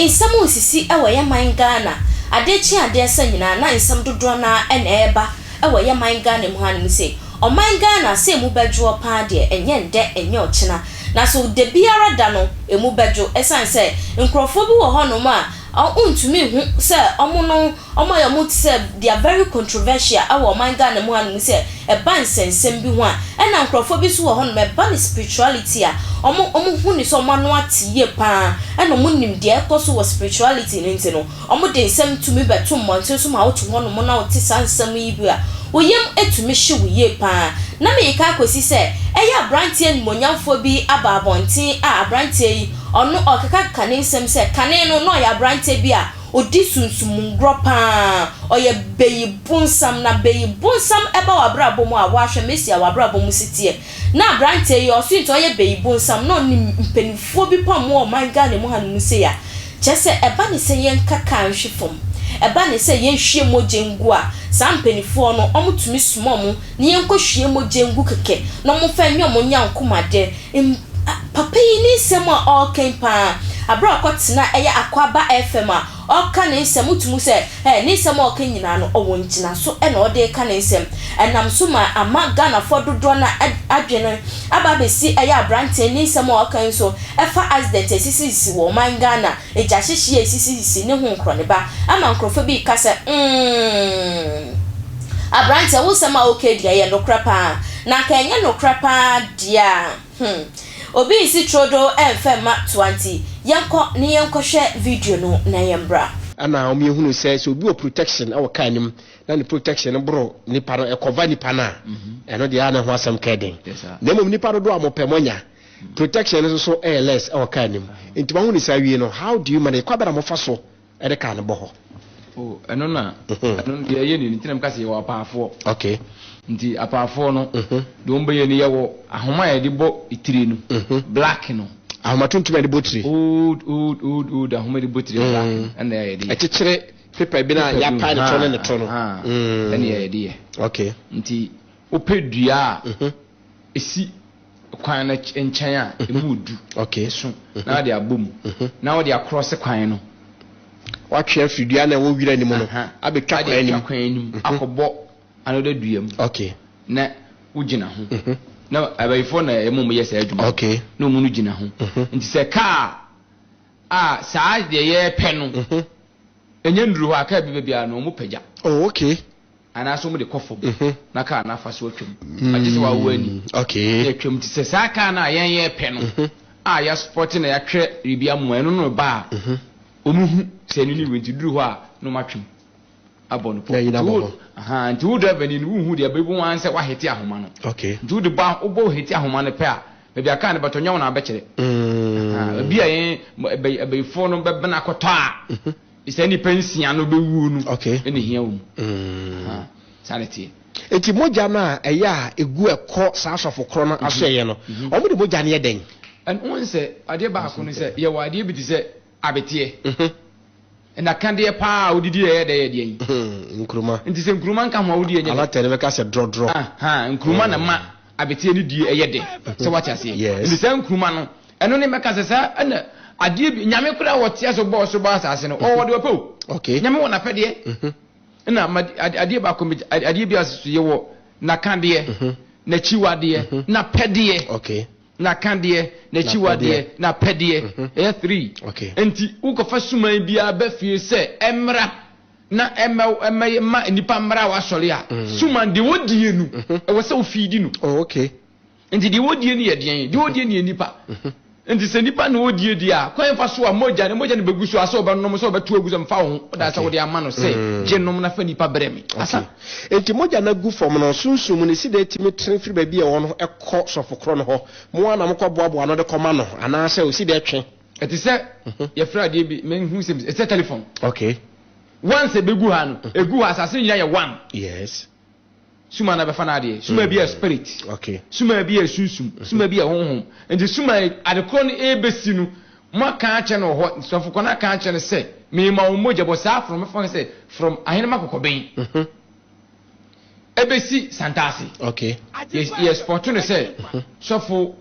Insamu sisi ewa ya Ghana. Adechi adesa nyina na insam dodo na eba ewa ya Ghana mu hanim se. O Ghana se mu bedwo pa de enye nde enye ochina. Na so de biara da no emu bedwo esan se nkrofo bi wo hono ma untumi hu se omo ya muti se they are very controversial awo Ghana mu hanim se eba nsensem bi ho a na nkrofo bi so wo hono me ban spirituality a omo hu ni so mano atiye pa na omo nim de ekoso wo spirituality ni nti no omo de nsem tumi beto monte so ma wo tu hono mo na wo ti sansem yi bi a woyem etumi hye woye pa na me ka akosi se eya brantie ni monyamfo bi aba abonten a brantie yi ono okaka kane nsem se kane no ya brantie bi a odi sunsum ngro pa oye beyibunsam na beyibunsam eba wa brabo mu a wa hwe mesi a wa brabo mu sitie na brantie yi oso nti oye beyibunsam no ni mpenifo bi pa mu o Ghana mu hanu se ya chese eba ni se yen kaka nhwe fom eba ne se yen hwie mojengu a sampenifo no omutumi sumo mu ne yen kohwie mojengu keke no mo fa nwe mo nyankomade papa yi ni sema all kempa abra akotina eya akwaba FM a oka ne nsem utumu se ni sema oka nyina no owo ngina so na ode ka ne nsem enam so ma ama Ghana fododo na adwene aba besi eya brante ni sema oka nso efa accident esisi wo Ghana eja hyehye esisi ne ho nkro ne ba ama nkrofo bi ka se abrante wo sema okay dia ye no krapa na ka enye no krapa dia obi isi trodo FM 20 yanko ni yanko share video no na yembra ana omi ehunu se obi o protection awo kanim na ni protection bro ni pa e cover ni pa na eno de ana ho asem keden na mom ni pa do amopemonya protection so ALS awo kanim ntuma hu ni sa wie no how do you manage kwabara mo faso e de kan bo ho oh eno na eno de ye ni ntinam kase ye wa paafo okay nti apaafo no do mbe ye ni ye wo ahoma ye de bo itire no black no ahoma tuntum de botire old ahoma de botire black and ye de ekekere paper bi na ya pa ne tono ne tono and ye de okay nti opedua esi kwan na enchan a emudu okay so na de abom na de across kwan no watwe afidua na wo wira ni mu no abetwa kwan nim akobo another duam okay na ugina ho na abayifo na emum yesa adwuma okay na omu no gina ho nti se ka saa de ye pe no enye nduru ho aka bi bia no mu pagya oh okay ana so mu de kofo na ka na afa so atwam agese wa wo ani okay atwam ti se saa ka na yen ye pe no ya sport na ya hwe ribia mu eno no ba omu hu se ni wenti duru ho a no matwam abon po nti wo driver ni wo hu de abebu wan se wa heti ahoma no okay nti wo de ba wo heti ahoma no pe a be aka ne batonye wona abekere bi a yen abeyfo no be na akoto a ise ni pensia no be wu no okay ene hia wo sanity enti moja na eya egu ekọ saasofo kro no asoye no omo de moja ne yeden and one say ade ba ko no say ye wa ade bi ti say abetie na kande pa odidi ye de ye nkruma nti se nkruma nka ho odidi ye ala tere be ka se dro nkruma na ma abetie ni die ye de se wati ase nti se nkruma no eno ne meka se sa na ade bi nyame kura wote aso bo asase no o wode opo okay nyame wona pede na ade ba ko ade bi aso ye wo na kande na chiwade na pede okay na kande na chiwade na pede 3 okay enti ukofa suman bia ba fie se emra na ma nipa mra wa sori a suman de wodie nu e wo se ofidi nu oh okay enti de wodie ni ye den de wodie ni nipa enti se nipa na wodie di a kwan fa so a moja ne begu so aso ba no so ba tu agu so mfa ho da sa wode ama no se je nom na fa nipa bremi asa enti moja na gu fom no sunsum ne si de timi tren firi ba bi e wono ekọ sofokro no ho mo ana mkọ boaboa no de koma no ana se o si de twen eti se ye fra de bi men hu se eti telephone okay once begu ha no egu ha asase nyina ye 1 yes suma na be fa na de suma bi a spirit okay suma bi a sunsum suma bi a honhom enti suma adekro no ebesi no mo ka ache no ho sofokro na ka ache no se me ma o moja bo sa from me fa se from ahenema kokoben ebesi santasi okay yes fortune say sofo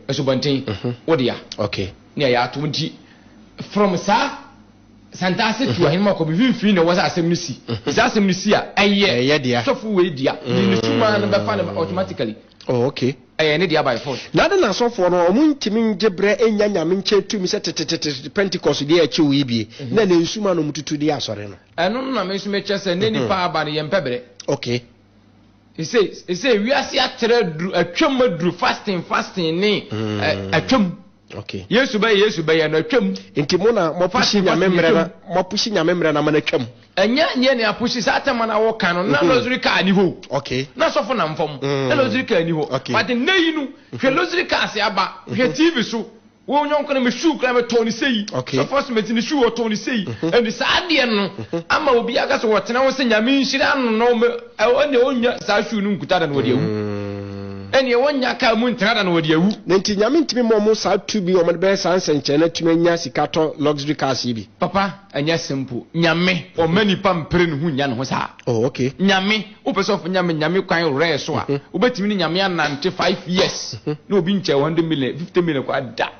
esubanten wodia okay ne ya atumdi from sa santase tu ahema ko bi fi na wasa asem ni si isa asem ni si a eye dia sofu we dia ni suma na be fa na automatically oh okay ne dia by force na na sofo no omuntimi ngebre enya nyame nche tu mi se tete Pentecost dia achi we bie na na nsuma no mututu dia asore no eno na me nsume chese ne nipa aba ne yempebre okay he say we are see atere atwam adru fasting ni atwam okay yesu ba na atwam enti mo na mo pushi nyamemre na manatwam enya ne apushi satama na wo kan no na lozuri ka ni ho okay na sofo na mfom na lozuri ka ni ho but nei nu hwe lozuri ka se aba hwe tv so wo nyonko na me shoe kra me toni sei so first me tin shoe o toni sei and sa ade no ama obi aga so wotena wo se nyame nhira no me one onya sa shoe nu nkuta da no wodi awu ene wonya ka mu ntira da no wodi awu nti nyame ntimi mo sa tu bi o me be sa nsenche na tumi nya sikato luxury cars bi papa anya simple nyame o mani pam pere no hu nya no sa oh okay nyame o person of nyame kwan rare so a obetimi ni nyame anante 5 years na obi nche 100 million 50 million kwa da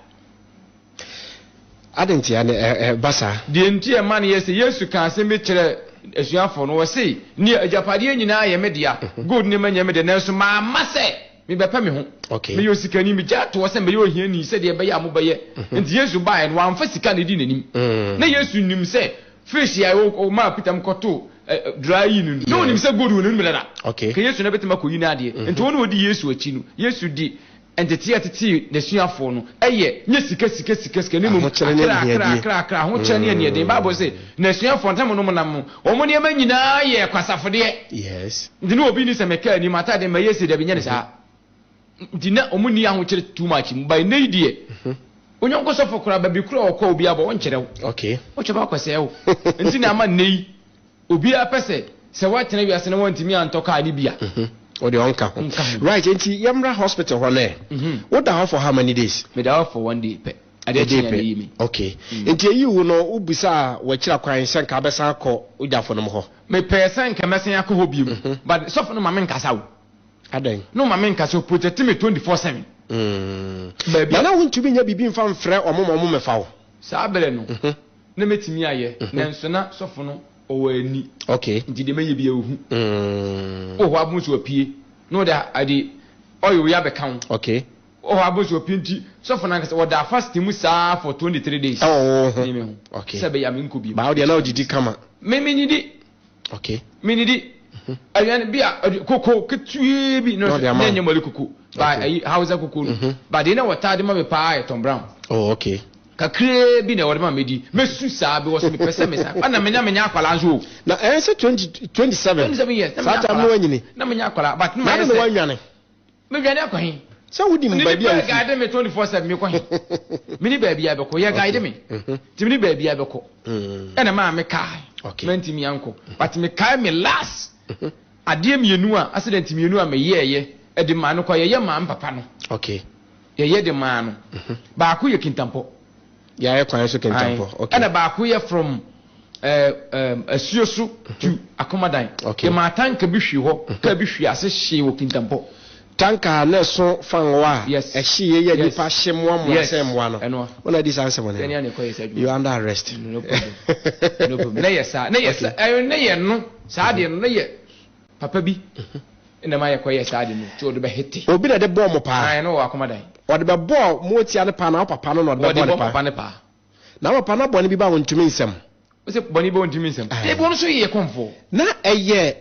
adenti ane basa de nti e man yesu kan se me kire esuafo no wo sei ni ajapade nyina ye media good ni manya me de na so ma mase me bepa me ho okay me yosika ni me ja to se me yohia ni se de be ya mo be nti yesu bae no amfa sika ne di nanim na yesu nim se fish ya o ma pitam koto dry in no nim se good wonu me na okay ke yesu na betima ko yi na ade nti wonu odi yesu achi no yesu di entity atiti nesuafo no eye nye sika ne mu kra ho kyerɛ ne den bible say nesuafo ntam no monam omo ne ma nyina ye kwasafode yes ndi no obi ni se meka ni mata de ma yesi de binye ne sa ndi na omo ni aho kyerɛ too much by ne die onyanko sofo kra ba bi kra okɔ obi aba won kyerɛ okay o kyerɛ ba kwasɛ wo ndi na ama nei obi apese se watena wiase na wantimi antoka ani bia or the onka right enti yamra hospital hole what the for how many days me da for 1 day pe ade okay enti yi wo no ubisa wa kira kwan senka abesa akọ ujafo no ho me person ka mesen akọ ho biom but so for no mame nkasa wo adan no mame nkasa protect me 24/7 baby na won tumi nya bibi mfa mfrɛ omo mefa wo sa bele no na metimi aye nanso na so for no owani okay nti de meye bia ohu ho abunso apie no da ade oyo ya bekan okay ho abunso apie nti so for na nkasa wo da fast mu saa for 23 days okay sebe ya me nkobi ba wo de na ojidi kama me nidi okay me nidi ayan bia koko ketue bi no nyenye mali koko ba ayi hausa koko ba de na wata de ma me pa Tom Brown oh okay kakre bi na wode ma medi mesu saa bi wo so me pese me saa na menya akwala nso na say 27 years sata mo wanyini na menya akwala but no na me wanwane me dwane akwahin so wudi mbaabi a guide me 24/7 me kwahin mini baabi a beko ye guide me ti mini baabi a beko na ma me kai menti mi anko but me kai me last ade mienu a accident mienu a me yeye e de ma no ko ye ma papa no okay ye de ma no ba ko ye kintampo ya ye kwan so kintampo okay and ba ko ye from asuosu to akomadan ke ma tanka bi hwi ho ka bi hwi ase hye wo kintampo tanka na so fanwa e hye ye nipa hye mo asem wa no wona dis answer mo ne you under arrest no problem na yes na ye no sa de no na ye papa bi ina ma ye koye sa de no ti o de be hete obi na de bo mo pa ai no wa akomadan o de be bo mo tia ne pa na papa no de bo ne pa na papa na bo ne bi ba wontumi nsem o se bo ne bi wontumi nsem e bo no so ye konfo na eye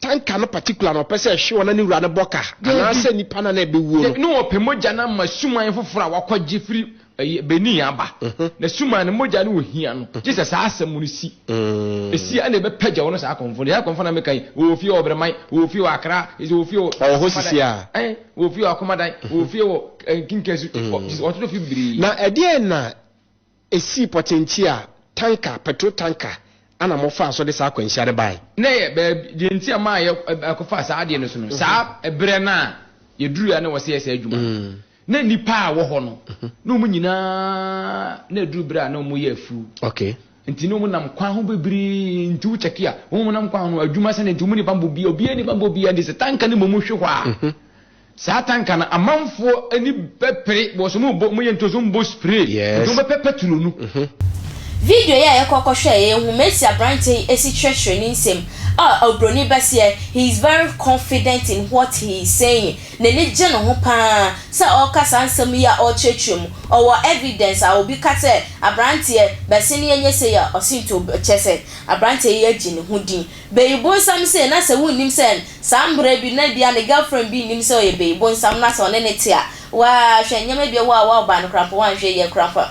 tanka no particular no pese hwe wona ne wura ne boka na se nipa na be wuo no ope moja na masuman foforo a wakwaje firi beni aba na suman ne moja ne ohia no jesus asem no si esi a na be pagya wono sa konfo ya konfo na mekai wo fi obreman wo fi akra wo fi o hosisi a wo fi akomadan wo fi o kinkesu o to fi biri na ede na esi potenti a tanka petrol tanka ana mo fa so de sa kwanhyare bai na ye de nti ama ye akofa sa ade no so no sa ebre na ye duru ya na wo se ye sa adwuma na nipa a wo ho no no mu nyina na duru bra na mo ye afu okay nti no mu nam kwan ho bebiri nti wo cheki a wo mu nam kwan ho adwuma sa na nti mu ni bambo bi obi ani bambo bi ande se tanka ni mo mu hwe hwa sa tanka na amanfo ani bepere bo so mu ye ntoso mbo spray yes. do bepepetulu no video ya ekoko hwe hu Messi abrante esi treasure ni nsem obroni bese he is very confident in what he is saying ne ne je no ho pa sa o kasa nsem ya o chechum o evidence a obi kase abrante bese ne yenye se ya osinto chese abrante ya gi ne ho din beibo sam se na se wunnim se sambre bi na bia ne girlfriend bi nim se o ye beibo sam na se one ne tia wa hwenyema bi wa ba no krapo wan hwe ye krapo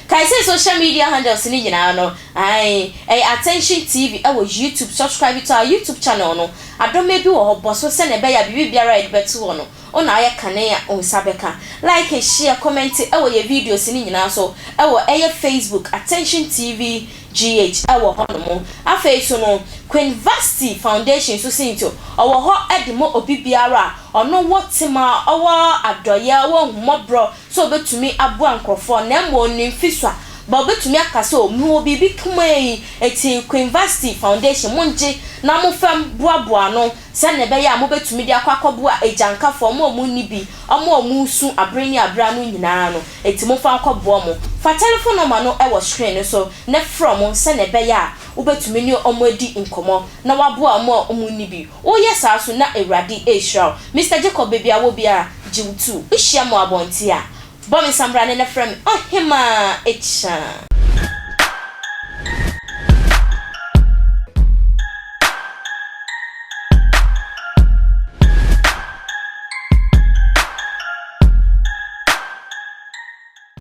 Kai say social media handles ni nyina no attention TV YouTube subscribe to our YouTube channel no adome bi wo hobo so se ne be ya bibi biara edbetu wo no ona aye kane ya onsabeka like share comment ye videos ni nyina so Facebook attention TV GH hono afa so no Queen Vasti Foundation so sinto ho edimo obi biara ono wotima adoye wo humobro so betumi abu ankrofo na mo ni mfiswa ba betumi akasa o mu obi kumai eti Queen Vasti Foundation monje na mo fam boaboa no se ne be ya mo betumi di akwakobo a ejanka fo mo ni bi omo su abreni abra no nyina no eti mo fa akwaboa mo fa telephone number no e wo screen so ne from se ne be ya ubetumi ni omodi nkomo na waboa mo ni bi o yesa so na ewrade ehra Mr Jacob bebia wo bia jiwtu ihia mo abontia Bomi Sambrane na frame ohima echa